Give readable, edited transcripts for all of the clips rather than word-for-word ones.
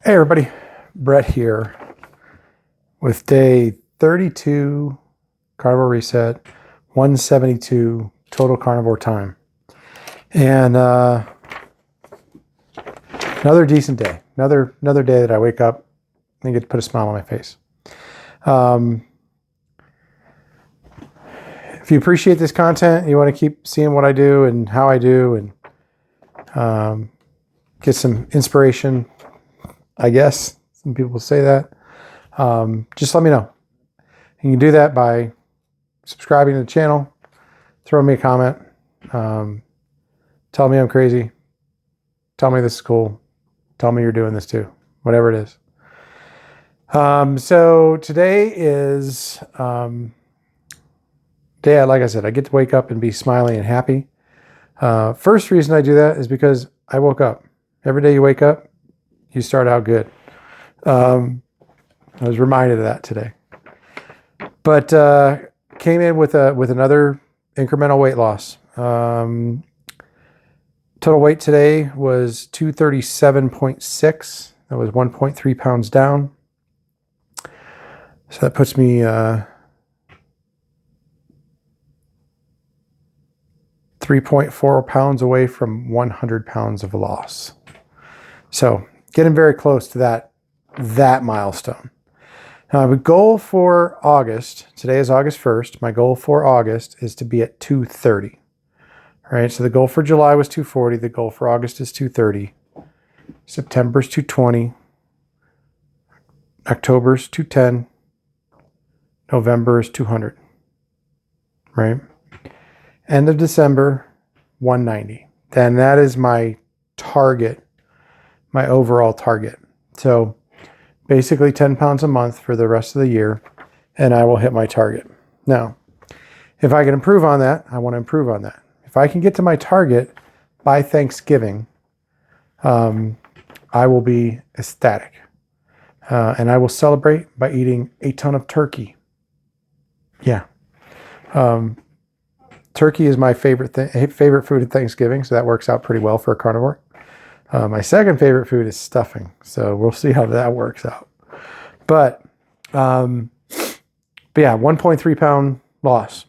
Hey everybody, Brett here with day 32 Carnivore Reset, 172 total carnivore time. And another decent day, another day that I wake up and get to put a smile on my face. If you appreciate this content, you want to keep seeing what I do and how I do and get some inspiration, I guess. Some people say that. Just let me know. You can do that by subscribing to the channel, throw me a comment, tell me I'm crazy, tell me this is cool, tell me you're doing this too, whatever it is. So today is day, like I said, I get to wake up and be smiling and happy. First reason I do that is because I woke up. Every day you wake up, you start out good. I was reminded of that today. But came in with another incremental weight loss. Total weight today was 237.6. That was 1.3 pounds down. So that puts me 3.4 pounds away from 100 pounds of loss. So getting very close to that milestone. Now, my goal for August, today is August 1st, my goal for August is to be at 230. All right, so the goal for July was 240, the goal for August is 230. September's 220. October's 210. November is 200. Right? End of December, 190. Then that is my target, my overall target. So basically 10 pounds a month for the rest of the year, and I will hit my target. Now, if I can improve on that, I want to improve on that. If I can get to my target by Thanksgiving, I will be ecstatic. And I will celebrate by eating a ton of turkey. Yeah. Turkey is my favorite food at Thanksgiving, so that works out pretty well for a carnivore. My second favorite food is stuffing, so we'll see how that works out. But yeah, 1.3 pound loss.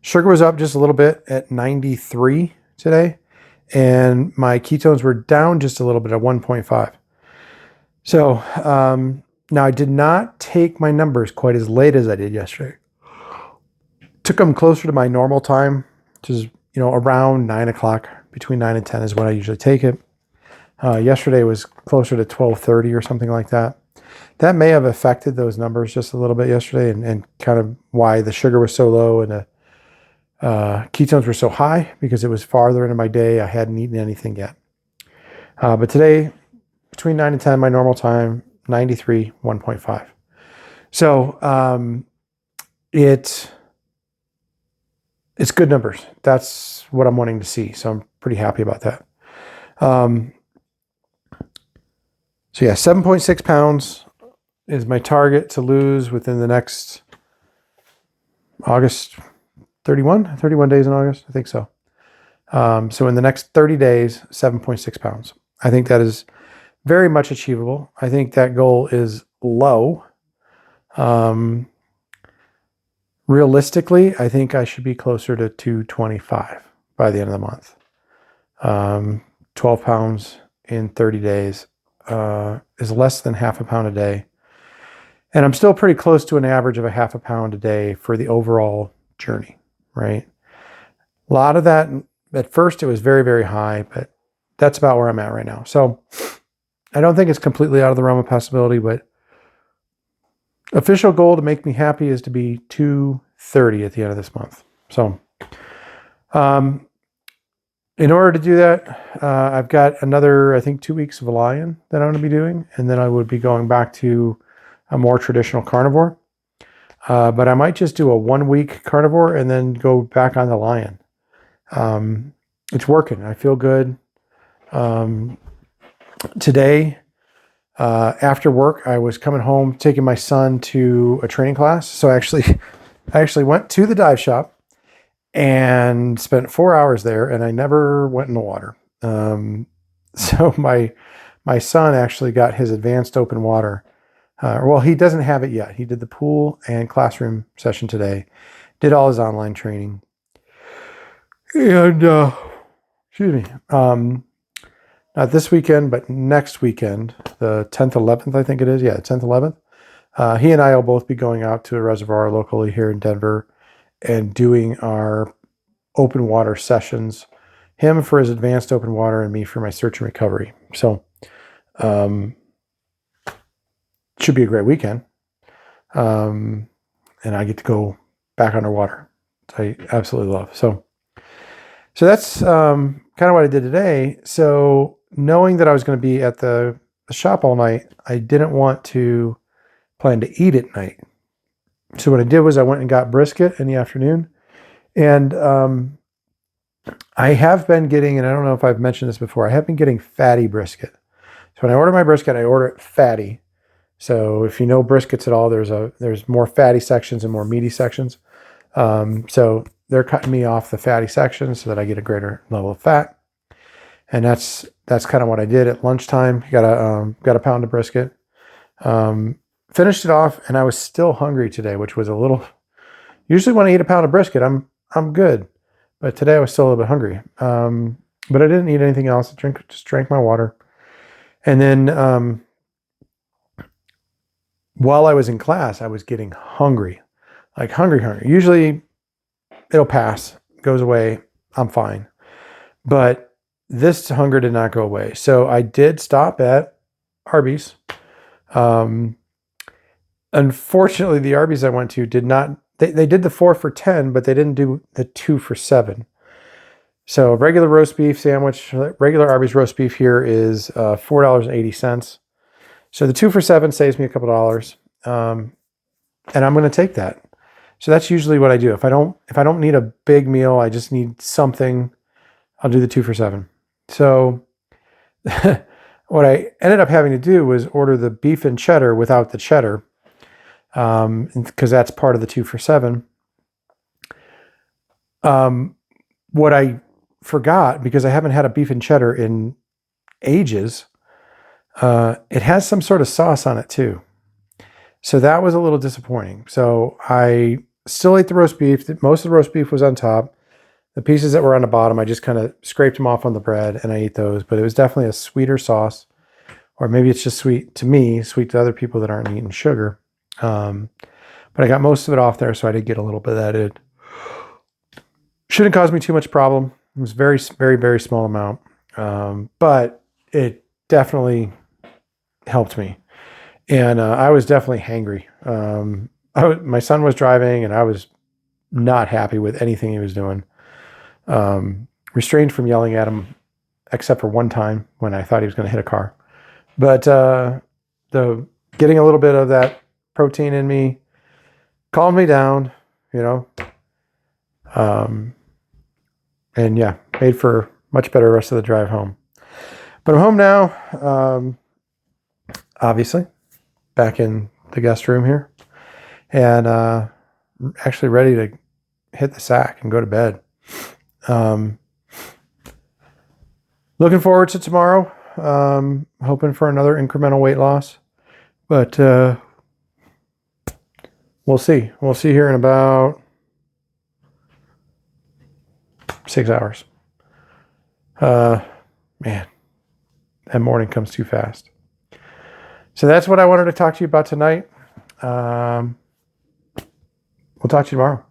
Sugar was up just a little bit at 93 today, and my ketones were down just a little bit at 1.5. So now I did not take my numbers quite as late as I did yesterday. Took them closer to my normal time, which is around 9 o'clock. Between 9 and 10 is when I usually take it. Yesterday was closer to 12:30 or something like that. That may have affected those numbers just a little bit yesterday and kind of why the sugar was so low and the ketones were so high, because it was farther into my day. I hadn't eaten anything yet. But today, between 9 and 10, my normal time, 93, 1.5. So it's good numbers. That's what I'm wanting to see. So I'm pretty happy about that. So yeah, 7.6 pounds is my target to lose within the next August 31 days in August. I think so. So in the next 30 days, 7.6 pounds. I think that is very much achievable. I think that goal is low. Realistically, I think I should be closer to 225 by the end of the month. 12 pounds in 30 days is less than half a pound a day. And I'm still pretty close to an average of a half a pound a day for the overall journey, right? A lot of that, at first it was very, very high, but that's about where I'm at right now. So I don't think it's completely out of the realm of possibility, but official goal to make me happy is to be 230 at the end of this month. So in order to do that, I've got another, I think, 2 weeks of a lion that I'm going to be doing. And then I would be going back to a more traditional carnivore. But I might just do a 1 week carnivore and then go back on the lion. It's working. I feel good. Today, after work, I was coming home, taking my son to a training class. So I actually went to the dive shop and spent 4 hours there, and I never went in the water. So my my son actually got his advanced open water. Well, he doesn't have it yet. He did the pool and classroom session today, did all his online training. And, excuse me, not this weekend, but next weekend, the 10th, 11th, I think it is. Yeah, 10th, 11th. He and I will both be going out to a reservoir locally here in Denver and doing our open water sessions. Him for his advanced open water and me for my search and recovery. So, should be a great weekend. And I get to go back underwater, which I absolutely love. So that's kind of what I did today. So knowing that I was going to be at the shop all night, I didn't want to plan to eat at night. So what I did was I went and got brisket in the afternoon. And I have been getting, and I don't know if I've mentioned this before, I have been getting fatty brisket. So when I order my brisket, I order it fatty. So if you know briskets at all, there's more fatty sections and more meaty sections. So they're cutting me off the fatty section so that I get a greater level of fat. And that's kind of what I did at lunchtime. Got a pound of brisket. Finished it off, and I was still hungry today, which was a little. Usually when I eat a pound of brisket, I'm good, but today I was still a little bit hungry. But I didn't eat anything else. Just drank my water, and then while I was in class, I was getting hungry, like hungry. Usually it'll pass, goes away, I'm fine. But this hunger did not go away. So I did stop at Arby's. Unfortunately, the Arby's I went to did not, they did the 4 for $10, but they didn't do the 2 for $7. So a regular roast beef sandwich, regular Arby's roast beef here is $4.80. So the 2 for $7 saves me a couple dollars. And I'm going to take that. So that's usually what I do. If I don't need a big meal, I just need something, I'll do the 2 for $7. So what I ended up having to do was order the beef and cheddar without the cheddar, because that's part of the 2 for $7. What I forgot, because I haven't had a beef and cheddar in ages, it has some sort of sauce on it too. So that was a little disappointing. So I still ate the roast beef. Most of the roast beef was on top. The pieces that were on the bottom, I just kind of scraped them off on the bread and I ate those. But it was definitely a sweeter sauce. Or maybe it's just sweet to me, sweet to other people that aren't eating sugar. But I got most of it off there, so I did get a little bit of that. It shouldn't cause me too much problem. It was very, very, very small amount. But it definitely helped me. And I was definitely hangry. My son was driving, and I was not happy with anything he was doing. Restrained from yelling at him, except for one time when I thought he was going to hit a car. But the getting a little bit of that protein in me calmed me down, and yeah, made for much better rest of the drive home. But I'm home now, obviously, back in the guest room here, and actually ready to hit the sack and go to bed. Looking forward to tomorrow. Hoping for another incremental weight loss, but we'll see. We'll see here in about 6 hours. Man, that morning comes too fast. So that's what I wanted to talk to you about tonight. We'll talk to you tomorrow.